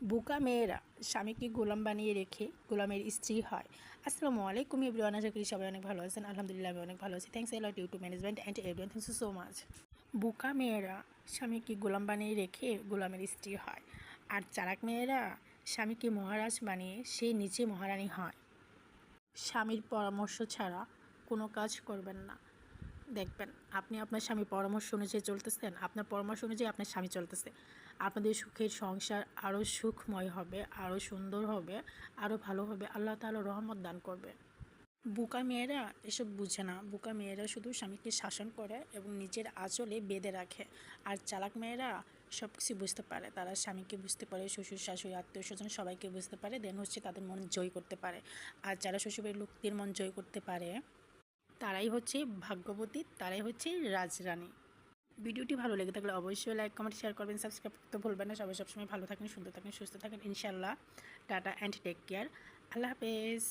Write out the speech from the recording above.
বোকা মেয়েরা স্বামীকে গোলাম বানিয়ে রেখে গোলামের স্ত্রী হয়। আসসালামু আলাইকুম এভরিওয়ান, আশা করি সবাই অনেক ভালো আছেন। আলহামদুলিল্লাহ আমি অনেক ভালো আছি। Thanks a lot YouTube management and everyone, thanks so much. বোকা মেয়েরা স্বামীকে গোলাম বানিয়ে রেখে গোলামের স্ত্রী হয়, আর চালাক মেয়েরা স্বামীকে মহারাজ বানিয়ে সে নিচে মহারানী হয়। স্বামীর পরামর্শ ছাড়া কোনো কাজ করবেন না। দেখবেন আপনি আপনার স্বামীর পরামর্শ অনুযায়ী চলতেছেন, আপনার পরামর্শ অনুযায়ী আপনার স্বামী চলতেছে, আপনাদের সুখের সংসার আরও সুখময় হবে, আরও সুন্দর হবে, আরও ভালো হবে। আল্লাহ তাআলা রহমত দান করবে। বোকা মেয়েরা এসব বুঝে না। বোকা মেয়েরা শুধু স্বামীকে শাসন করে এবং নিজের আঁচলে বেঁধে রাখে। আর চালাক মেয়েরা সব কিছু বুঝতে পারে। তারা স্বামীকে বুঝতে পারে, শ্বশুর শাশুড়ি আত্মীয় স্বজন সবাইকে বুঝতে পারে, দেন তাদের মন জয় করতে পারে। আর যারা শ্বশুরের লোকদের মন জয় করতে পারে তারাই হচ্ছে ভাগ্যবতী, তারাই হচ্ছে রাজরানী। ভিডিওটি ভালো লেগে থাকলে অবশ্যই লাইক কমেন্ট শেয়ার করবেন, সাবস্ক্রাইব করতে ভুলবেন না। সবাই সবসময় ভালো থাকেন, সুন্দর থাকেন, সুস্থ থাকেন ইনশাআল্লাহ। Tata and take care. আল্লাহ হাফেজ।